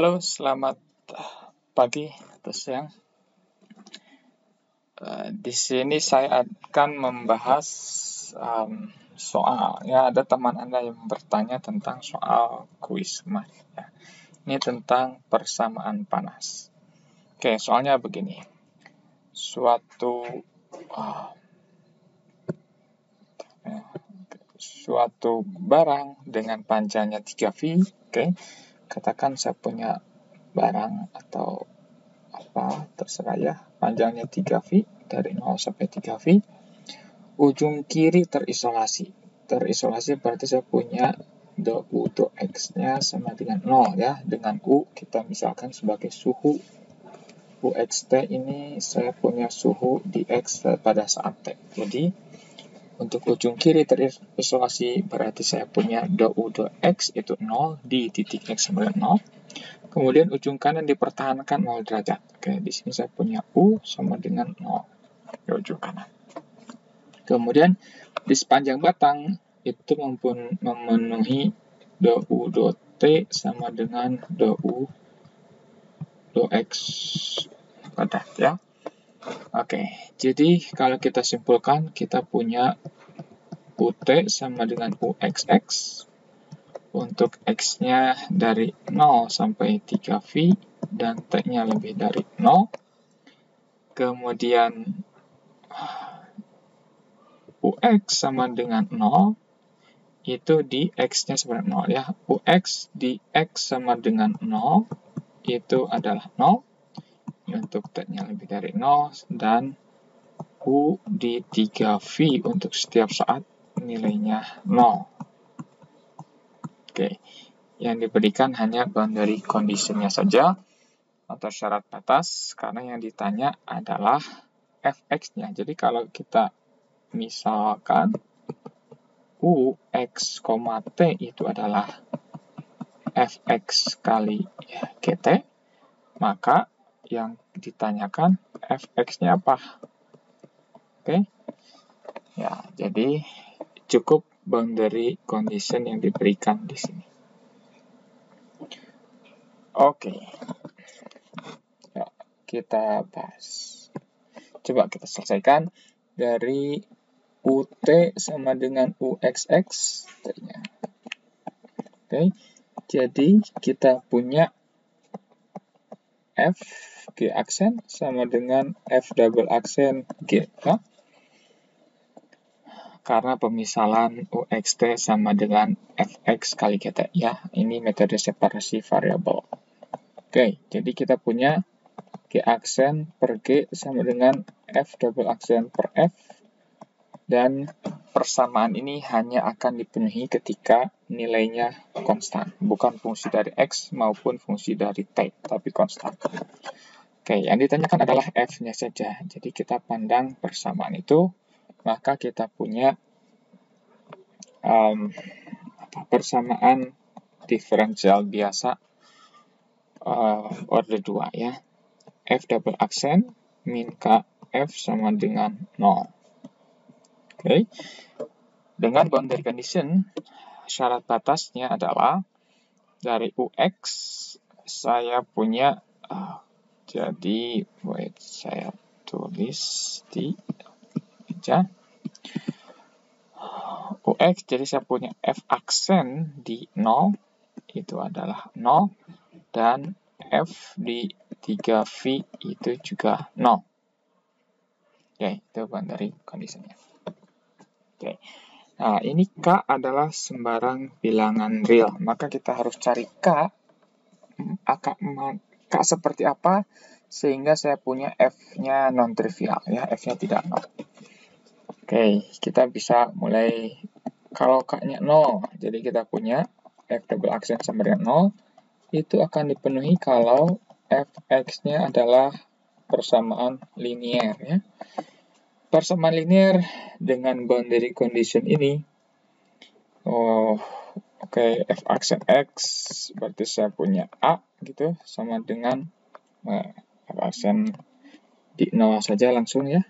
Halo, selamat pagi atau siang. Di sini saya akan membahas soal. Ya, ada teman Anda yang bertanya tentang soal kuis math. Ya. Ini tentang persamaan panas. Oke, soalnya begini. Suatu barang dengan panjangnya 3V, oke. Katakan saya punya barang atau apa, terserah ya, panjangnya 3V, dari 0 sampai 3V. Ujung kiri terisolasi. Terisolasi berarti saya punya U X-nya sama dengan 0 ya. Dengan U kita misalkan sebagai suhu. UXT ini saya punya suhu di X pada saat T. Jadi untuk ujung kiri terisolasi berarti saya punya U X itu 0 di titik X sama dengan 0. Kemudian ujung kanan dipertahankan 0 derajat. Oke, di sini saya punya U sama dengan 0 di ujung kanan. Kemudian di sepanjang batang itu memenuhi T sama dengan X padat ya. Oke, jadi kalau kita simpulkan kita punya UT sama dengan UXX. Untuk X-nya dari 0 sampai 3V dan T-nya lebih dari 0. Kemudian UX sama dengan 0, itu di X-nya sama dengan 0 ya. UX di X sama dengan 0, itu adalah 0. Untuk T-nya lebih dari 0, dan U di 3V untuk setiap saat nilainya 0. Oke, yang diberikan hanya boundary condition-nya saja atau syarat batas, karena yang ditanya adalah fx-nya. Jadi kalau kita misalkan U, X, T itu adalah fx kali gt, maka yang ditanyakan fx-nya apa? Oke, ya, jadi cukup boundary condition yang diberikan di sini. Oke, ya, kita bahas. Coba kita selesaikan dari UT sama dengan UXX. Oke, jadi kita punya F G aksen sama dengan F double aksen G. Ya? Karena pemisalan UXT sama dengan Fx kali GT. Ya, ini metode separasi variabel. Oke, jadi kita punya G aksen per G sama dengan F double aksen per F. Dan persamaan ini hanya akan dipenuhi ketika nilainya konstan. Bukan fungsi dari X maupun fungsi dari T, tapi konstan. Oke, yang ditanyakan adalah F-nya saja. Jadi kita pandang persamaan itu, maka kita punya persamaan diferensial biasa order 2 ya. F double aksen min K F sama dengan 0. Oke. Dengan boundary condition, syarat batasnya adalah dari UX saya punya jadi saya tulis di meja. UX jadi saya punya F aksen di 0 itu adalah 0 dan F di 3V itu juga 0. Oke, itu boundary condition-nya. Oke. Nah, ini K adalah sembarang bilangan real. Maka kita harus cari K seperti apa sehingga saya punya F-nya non-trivial ya, F-nya tidak 0. Oke, kita bisa mulai kalau K-nya 0, jadi kita punya F double aksen sama dengan 0, itu akan dipenuhi kalau Fx-nya adalah persamaan linier ya. Persamaan linier dengan boundary condition ini, F aksen X berarti saya punya A gitu sama dengan F aksen di 0 saja langsung ya.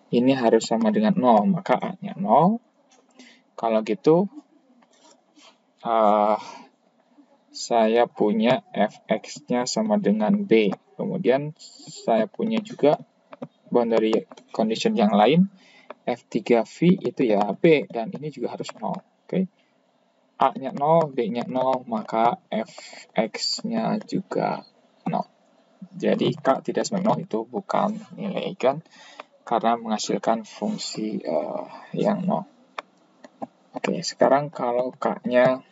Ini harus sama dengan 0, maka A-nya 0. Kalau gitu saya punya fx-nya sama dengan b. Kemudian saya punya juga boundary condition yang lain, f3v itu ya b, dan ini juga harus 0. Oke. A-nya 0, B-nya 0, maka fx-nya juga 0. Jadi K tidak sama 0 itu bukan nilai kan, karena menghasilkan fungsi yang 0. Oke, sekarang kalau K-nya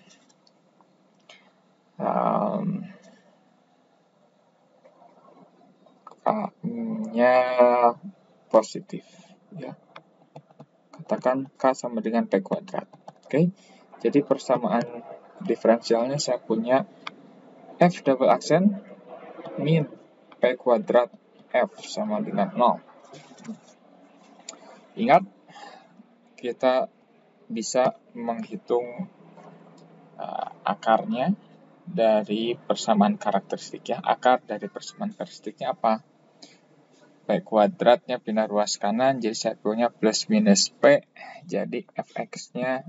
K-nya positif, ya. Katakan K sama dengan P kuadrat. Oke, jadi persamaan diferensialnya saya punya F double aksen min P kuadrat F sama dengan 0. Ingat, kita bisa menghitung akarnya dari persamaan karakteristiknya. Akar dari persamaan karakteristiknya apa? P kuadratnya pindah ruas kanan, jadi saya punya plus minus P, jadi fx-nya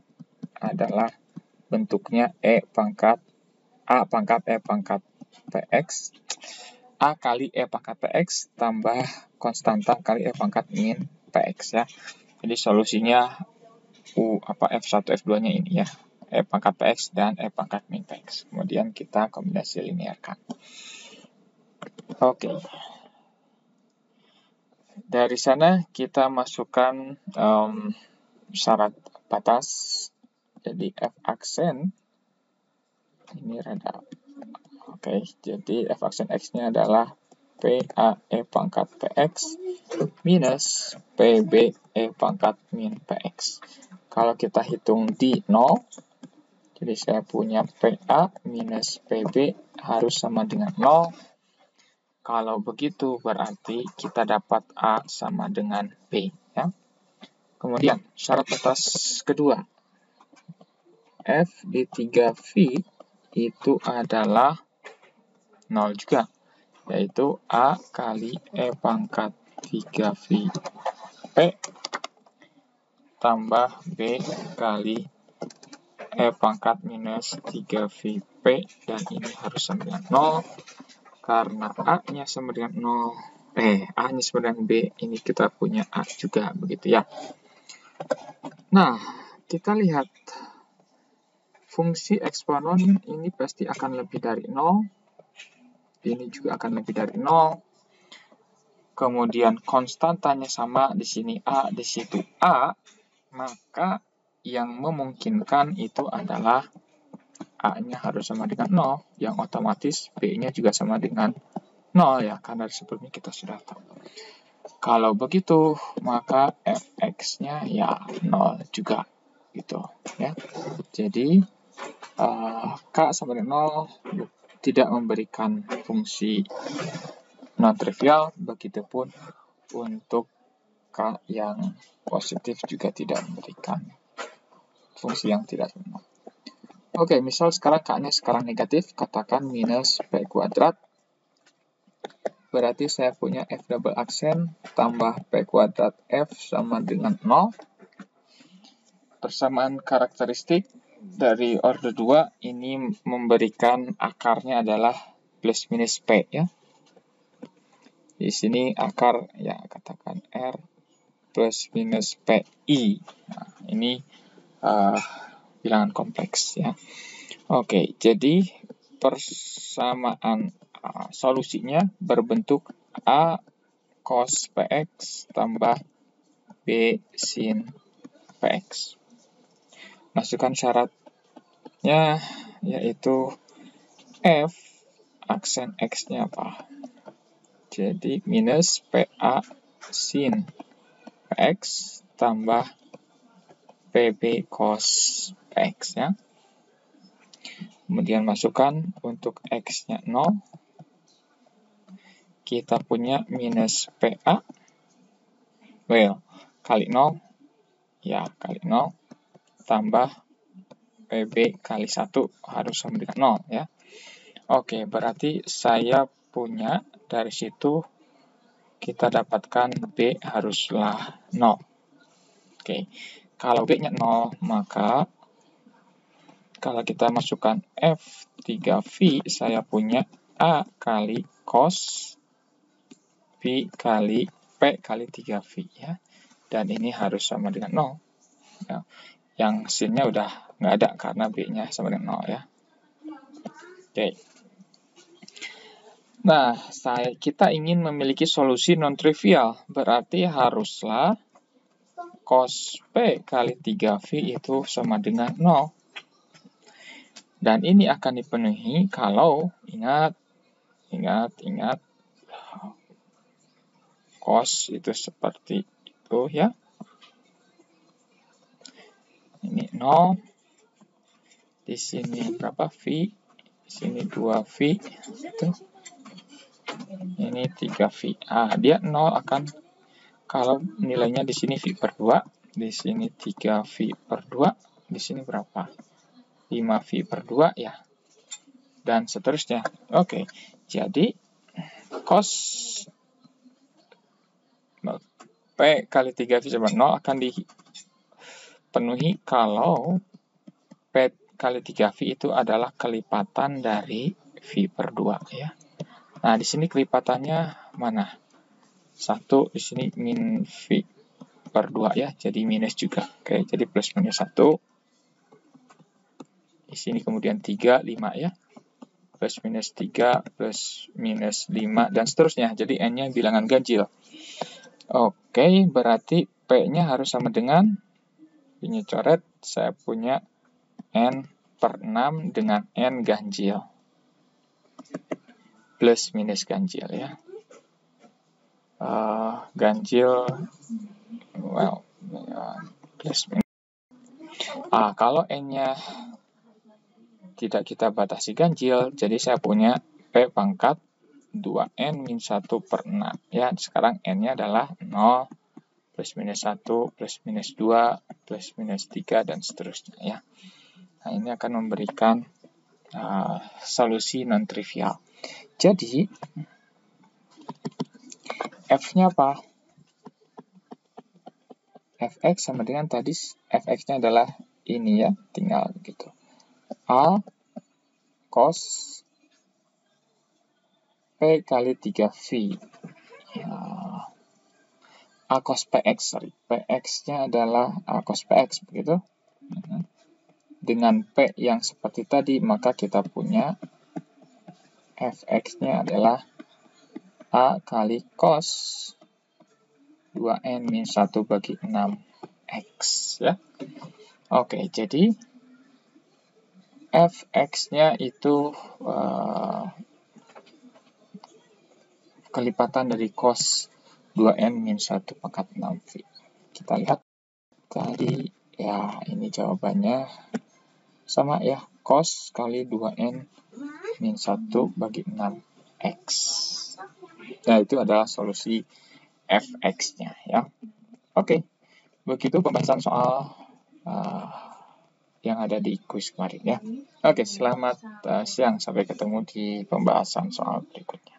adalah bentuknya A pangkat E pangkat px, A kali E pangkat px tambah konstanta kali E pangkat min px, ya. Jadi solusinya f1 f2-nya ini, ya, E pangkat px dan E pangkat min px. Kemudian kita kombinasi linearkan. Oke. Dari sana kita masukkan syarat batas. Jadi f aksen ini rada oke. Jadi f aksen x-nya adalah PAE pangkat PX minus PB E pangkat min PX. Kalau kita hitung di 0, jadi saya punya PA minus PB harus sama dengan 0. Kalau begitu berarti kita dapat A sama dengan B, ya. Kemudian syarat batas kedua, F di 3V itu adalah 0 juga, yaitu A kali E pangkat 3V P tambah B kali E pangkat minus 3V P, dan ini harus sama dengan 0. Karena A-nya sama dengan 0, A-nya sama dengan B, ini kita punya A juga, begitu ya. Nah, kita lihat fungsi eksponen ini pasti akan lebih dari 0. Ini juga akan lebih dari 0. Kemudian konstantanya sama, di sini A, di situ A, maka yang memungkinkan itu adalah A-nya harus sama dengan 0, yang otomatis B-nya juga sama dengan 0, ya, karena sebelumnya kita sudah tahu. Kalau begitu, maka fx-nya ya 0 juga, gitu, ya. Jadi K sama dengan 0 tidak memberikan fungsi non-trivial, begitupun untuk K yang positif juga tidak memberikan fungsi yang tidak sama. Oke, misal sekarang K-nya sekarang negatif, katakan minus P kuadrat. Berarti saya punya F double aksen tambah P kuadrat F sama dengan 0. Persamaan karakteristik dari order 2 ini memberikan akarnya adalah plus minus P, ya. Di sini akar, ya, katakan R plus minus PI. Nah, ini bilangan kompleks, ya. Oke, jadi persamaan solusinya berbentuk A cos PX tambah B sin PX. Masukkan syaratnya, yaitu F aksen X-nya apa? Jadi minus PA sin PX tambah PB cos PX, ya. Kemudian masukkan untuk X-nya 0. Kita punya minus PA. Kali 0. Ya, kali 0. Tambah PB kali 1 harus sama dengan 0, ya. Oke, berarti saya punya dari situ kita dapatkan B haruslah 0. Oke, kalau B-nya 0, maka K kalau kita masukkan F3V, saya punya A kali cos V kali P kali 3V ya. Dan ini harus sama dengan 0. Ya. Yang sinnya udah nggak ada karena B-nya sama dengan 0 ya. Oke. Nah, kita ingin memiliki solusi non-trivial. Berarti haruslah cos P kali 3V itu sama dengan 0. Dan ini akan dipenuhi kalau, ingat, cos itu seperti itu ya. Ini 0. Di sini berapa V? Di sini 2V. Itu. Ini 3V. Dia 0 akan, kalau nilainya di sini V per 2, di sini 3V per 2, di sini berapa? 5V per 2 ya. Dan seterusnya. Oke, jadi cos P kali 3V sama 0 akan dipenuhi kalau P kali 3V itu adalah kelipatan dari V per 2 ya. Nah, di sini kelipatannya mana? 1, di sini min V per 2 ya, jadi minus juga. Oke, jadi plus minus 1. Di sini kemudian 3, 5 ya. Plus minus 3, plus minus 5, dan seterusnya. Jadi N-nya bilangan ganjil. Oke, berarti P-nya harus sama dengan, ini coret, saya punya N per 6 dengan N ganjil. Plus minus ganjil ya. Ganjil, plus minus. Kalau N-nya tidak kita batasi ganjil, jadi saya punya P pangkat 2N min 1 per 6. Ya, sekarang N-nya adalah 0, plus minus 1, plus minus 2, plus minus 3, dan seterusnya ya. Nah, ini akan memberikan solusi non-trivial. Jadi, F-nya apa? Fx sama dengan tadi, Fx-nya adalah ini ya, tinggal gitu. A cos P kali 3V. Ya. A cos PX, PX-nya adalah A cos PX, begitu. Dengan P yang seperti tadi, maka kita punya Fx-nya adalah A kali cos 2N min 1 bagi 6X. Ya. Oke, jadi Fx-nya itu kelipatan dari cos 2N min 1 pangkat 6V. Kita lihat tadi, ya ini jawabannya sama ya, cos kali 2N min 1 bagi 6X. Nah, itu adalah solusi Fx-nya ya. Oke, begitu pembahasan soal yang ada di kuis kemarin ya. Oke, selamat siang, sampai ketemu di pembahasan soal berikutnya.